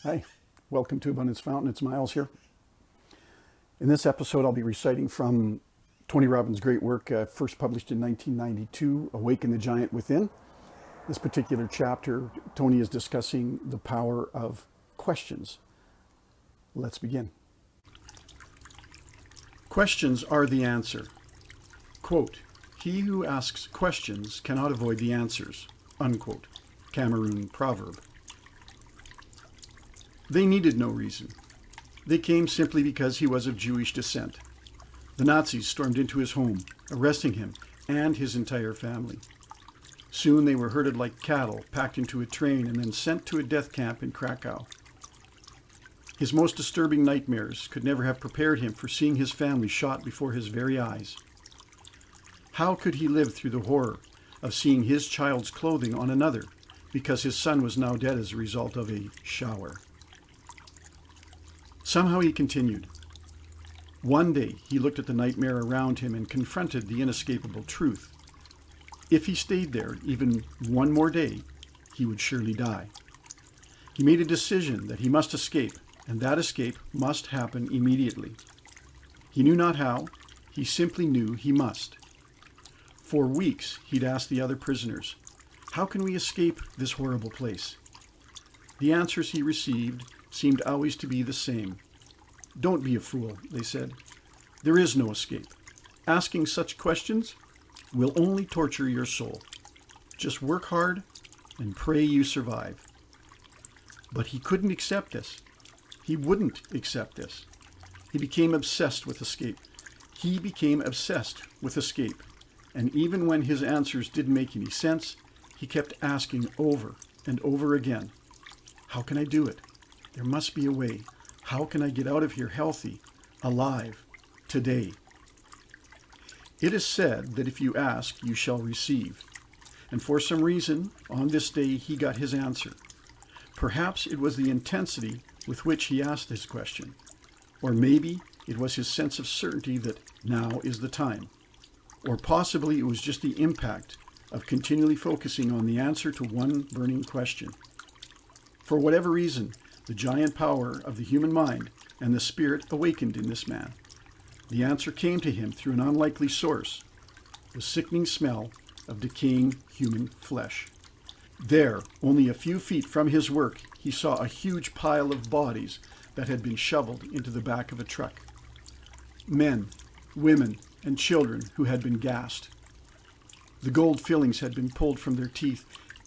Hi, welcome to Abundance Fountain. It's Miles here. In this episode, I'll be reciting from Tony Robbins' great work, first published in 1992, Awaken the Giant Within. This particular chapter, Tony is discussing the power of questions. Let's begin. Questions are the answer. Quote, "He who asks questions cannot avoid the answers." Unquote. Cameroon proverb. They needed no reason. They came simply because he was of Jewish descent. The Nazis stormed into his home, arresting him and his entire family. Soon they were herded like cattle, packed into a train, and then sent to a death camp in Krakow. His most disturbing nightmares could never have prepared him for seeing his family shot before his very eyes. How could he live through the horror of seeing his child's clothing on another because his son was now dead as a result of a shower? Somehow he continued. One day he looked at the nightmare around him and confronted the inescapable truth. If he stayed there even one more day, he would surely die. He made a decision that he must escape, and that escape must happen immediately. He knew not how, he simply knew he must. For weeks he'd asked the other prisoners, "How can we escape this horrible place?" The answers he received seemed always to be the same. "Don't be a fool," they said. "There is no escape. Asking such questions will only torture your soul. Just work hard and pray you survive." But he couldn't accept this. He wouldn't accept this. He became obsessed with escape. And even when his answers didn't make any sense, he kept asking over and over again, "How can I do it? There must be a way. How can I get out of here healthy, alive, today?" It is said that if you ask, you shall receive. And for some reason, on this day, he got his answer. Perhaps it was the intensity with which he asked his question. Or maybe it was his sense of certainty that now is the time. Or possibly it was just the impact of continually focusing on the answer to one burning question. For whatever reason, the giant power of the human mind and the spirit awakened in this man. The answer came to him through an unlikely source, the sickening smell of decaying human flesh. There, only a few feet from his work, he saw a huge pile of bodies that had been shoveled into the back of a truck. Men, women, and children who had been gassed. The gold fillings had been pulled from their teeth.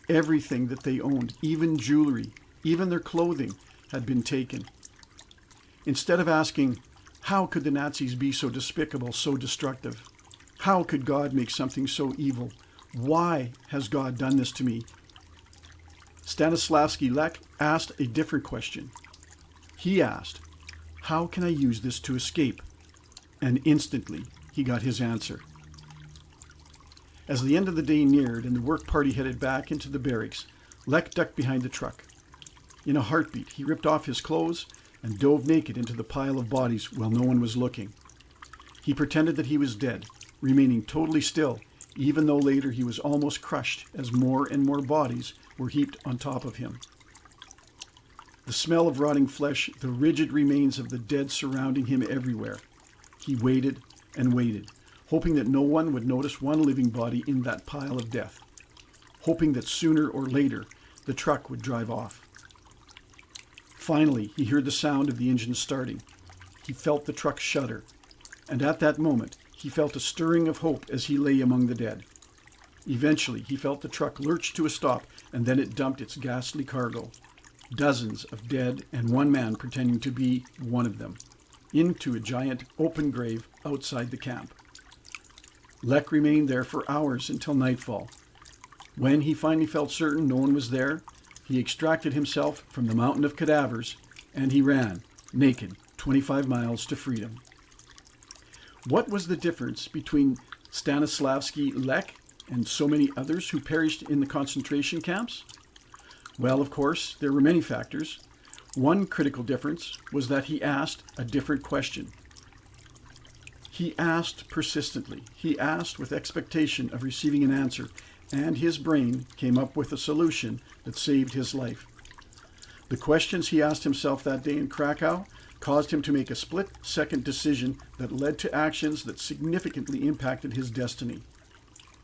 Everything that they owned, even jewelry, even their clothing, had been taken. Instead of asking, "How could the Nazis be so despicable, so destructive? How could God make something so evil? Why has God done this to me?" Stanislavski Lek asked a different question. He asked, "How can I use this to escape?" And instantly he got his answer. As the end of the day neared and the work party headed back into the barracks, Lek ducked behind the truck. In a heartbeat, he ripped off his clothes and dove naked into the pile of bodies while no one was looking. He pretended that he was dead, remaining totally still, even though later he was almost crushed as more and more bodies were heaped on top of him. The smell of rotting flesh, the rigid remains of the dead surrounding him everywhere. He waited and waited, hoping that no one would notice one living body in that pile of death, hoping that sooner or later the truck would drive off. Finally, he heard the sound of the engine starting. He felt the truck shudder, and at that moment, he felt a stirring of hope as he lay among the dead. Eventually, he felt the truck lurch to a stop, and then it dumped its ghastly cargo, dozens of dead and one man pretending to be one of them, into a giant open grave outside the camp. Lek remained there for hours until nightfall. When he finally felt certain no one was there, he extracted himself from the mountain of cadavers, and he ran, naked, 25 miles to freedom. What was the difference between Stanislavski Lek and so many others who perished in the concentration camps? Well, of course, there were many factors. One critical difference was that he asked a different question. He asked persistently. He asked with expectation of receiving an answer, and his brain came up with a solution that saved his life. The questions he asked himself that day in Krakow caused him to make a split-second decision that led to actions that significantly impacted his destiny.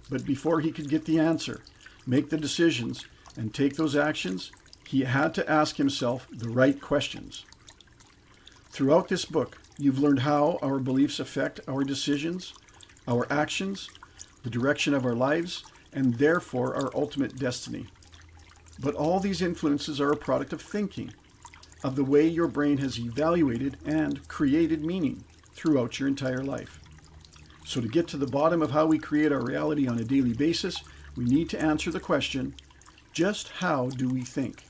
But before he could get the answer, make the decisions, and take those actions, he had to ask himself the right questions. Throughout this book, you've learned how our beliefs affect our decisions, our actions, the direction of our lives, and therefore our ultimate destiny. But all these influences are a product of thinking, of the way your brain has evaluated and created meaning throughout your entire life. So to get to the bottom of how we create our reality on a daily basis, we need to answer the question, just how do we think?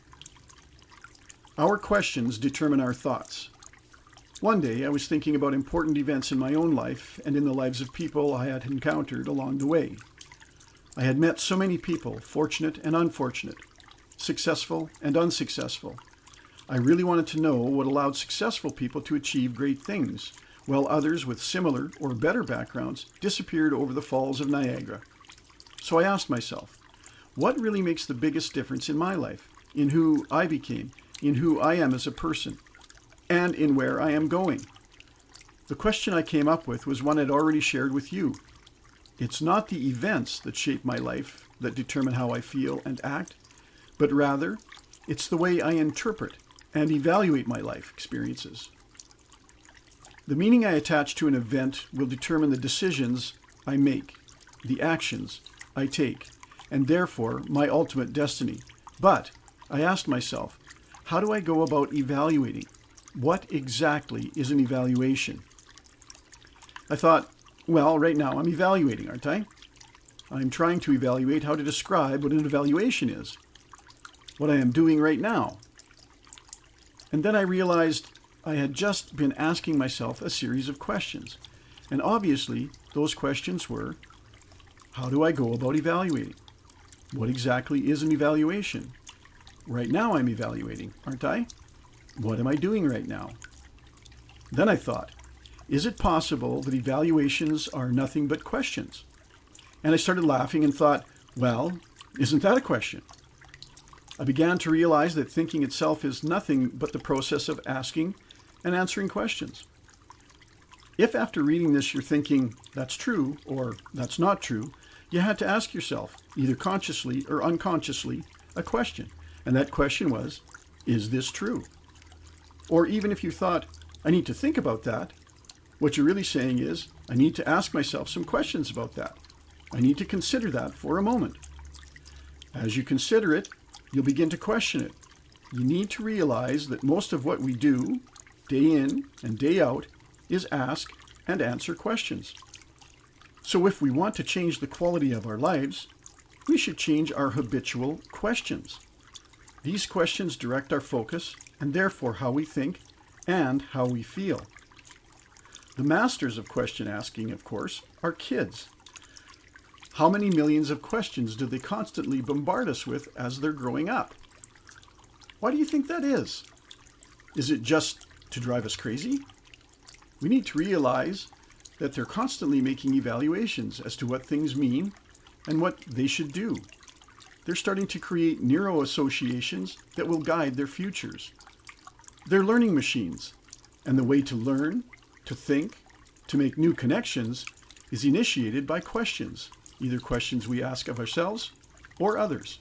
Our questions determine our thoughts. One day I was thinking about important events in my own life and in the lives of people I had encountered along the way. I had met so many people, fortunate and unfortunate, successful and unsuccessful. I really wanted to know what allowed successful people to achieve great things, while others with similar or better backgrounds disappeared over the falls of Niagara. So I asked myself, what really makes the biggest difference in my life, in who I became, in who I am as a person, and in where I am going? The question I came up with was one I'd already shared with you. It's not the events that shape my life that determine how I feel and act, but rather, it's the way I interpret and evaluate my life experiences. The meaning I attach to an event will determine the decisions I make, the actions I take, and therefore my ultimate destiny. But I asked myself, how do I go about evaluating? What exactly is an evaluation? I thought, well, right now I'm evaluating, aren't I? I'm trying to evaluate how to describe what an evaluation is, what I am doing right now. And then I realized I had just been asking myself a series of questions. And obviously, those questions were, how do I go about evaluating? What exactly is an evaluation? Right now I'm evaluating, aren't I? What am I doing right now? Then I thought, is it possible that evaluations are nothing but questions? And I started laughing and thought, well, isn't that a question? I began to realize that thinking itself is nothing but the process of asking and answering questions. If after reading this you're thinking, that's true or that's not true, you had to ask yourself, either consciously or unconsciously, a question. And that question was, is this true? Or even if you thought, I need to think about that, what you're really saying is, I need to ask myself some questions about that. I need to consider that for a moment. As you consider it, you'll begin to question it. You need to realize that most of what we do, day in and day out, is ask and answer questions. So if we want to change the quality of our lives, we should change our habitual questions. These questions direct our focus and therefore how we think and how we feel. The masters of question asking, of course, are kids. How many millions of questions do they constantly bombard us with as they're growing up? Why do you think that is? Is it just to drive us crazy? We need to realize that they're constantly making evaluations as to what things mean and what they should do. They're starting to create neuro associations that will guide their futures. They're learning machines, and the way to learn, to think, to make new connections is initiated by questions, either questions we ask of ourselves or others.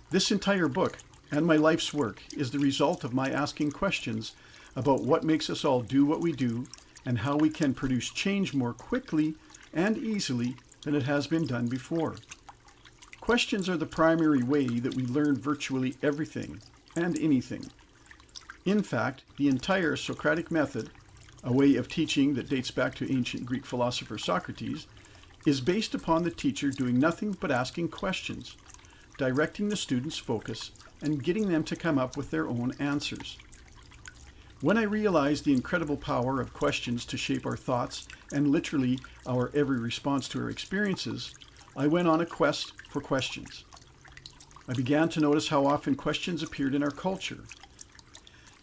This entire book and my life's work is the result of my asking questions about what makes us all do what we do and how we can produce change more quickly and easily than it has been done before. Questions are the primary way that we learn virtually everything and anything. In fact, the entire Socratic method, a way of teaching that dates back to ancient Greek philosopher Socrates, is based upon the teacher doing nothing but asking questions, directing the student's focus, and getting them to come up with their own answers. When I realized the incredible power of questions to shape our thoughts and literally our every response to our experiences, I went on a quest for questions. I began to notice how often questions appeared in our culture.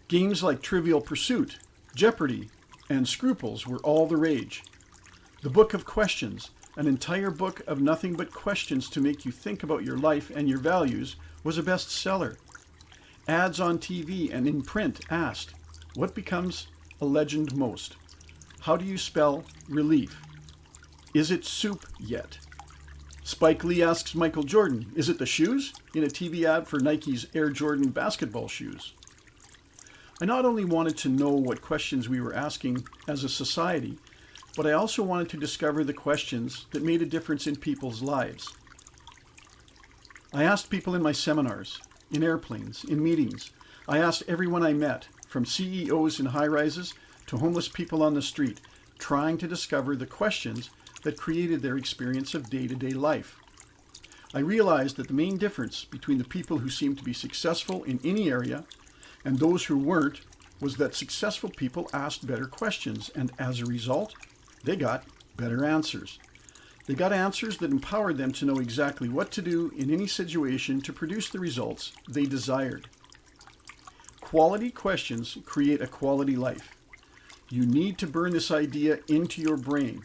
Games like Trivial Pursuit, Jeopardy, and Scruples were all the rage. The Book of Questions, an entire book of nothing but questions to make you think about your life and your values, was a bestseller. Ads on TV and in print asked, what becomes a legend most? How do you spell relief? Is it soup yet? Spike Lee asks Michael Jordan, is it the shoes? In a TV ad for Nike's Air Jordan basketball shoes. I not only wanted to know what questions we were asking as a society, but I also wanted to discover the questions that made a difference in people's lives. I asked people in my seminars, in airplanes, in meetings. I asked everyone I met, from CEOs in high-rises to homeless people on the street, trying to discover the questions that created their experience of day-to-day life. I realized that the main difference between the people who seemed to be successful in any area and those who weren't was that successful people asked better questions, and as a result, they got better answers. They got answers that empowered them to know exactly what to do in any situation to produce the results they desired. Quality questions create a quality life. You need to burn this idea into your brain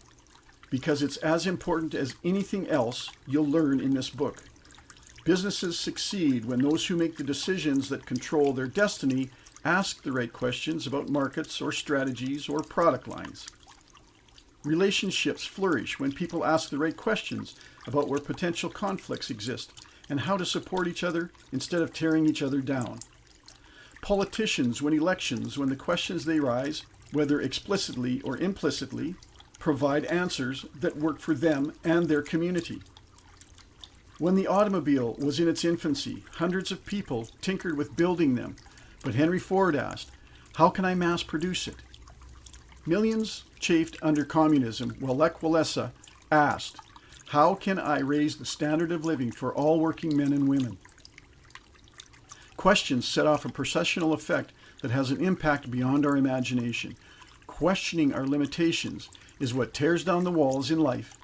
because it's as important as anything else you'll learn in this book. Businesses succeed when those who make the decisions that control their destiny ask the right questions about markets or strategies or product lines. Relationships flourish when people ask the right questions about where potential conflicts exist and how to support each other instead of tearing each other down. Politicians win elections when the questions they raise, whether explicitly or implicitly, provide answers that work for them and their community. When the automobile was in its infancy, hundreds of people tinkered with building them, but Henry Ford asked, how can I mass produce it? Millions chafed under communism, while Lech Walesa asked, how can I raise the standard of living for all working men and women? Questions set off a processional effect that has an impact beyond our imagination. Questioning our limitations is what tears down the walls in life,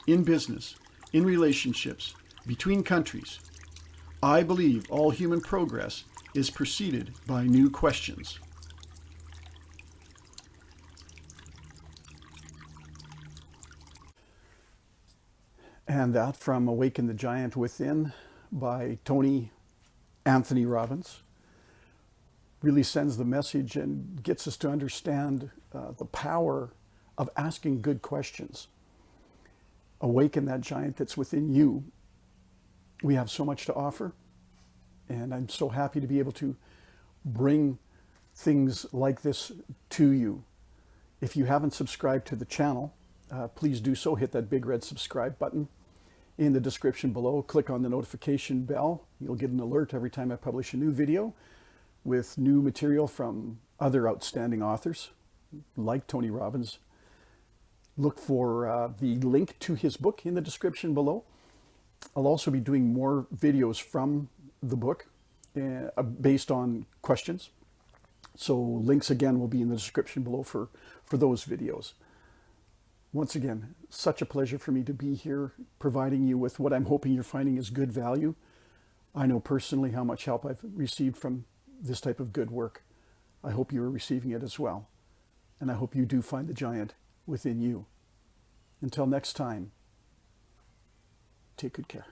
in business, in relationships, between countries. I believe all human progress is preceded by new questions. And that from Awaken the Giant Within by Tony Anthony Robbins really sends the message and gets us to understand the power of asking good questions. Awaken that giant that's within you. We have so much to offer, and I'm so happy to be able to bring things like this to you. If you haven't subscribed to the channel, please do so. Hit that big red subscribe button in the description below. Click on the notification bell. You'll get an alert every time I publish a new video with new material from other outstanding authors like Tony Robbins. Look for the link to his book in the description below. I'll also be doing more videos from the book based on questions. So links again will be in the description below for those videos. Once again, such a pleasure for me to be here providing you with what I'm hoping you're finding is good value. I know personally how much help I've received from this type of good work. I hope you are receiving it as well. And I hope you do find the giant within you. Until next time, take good care.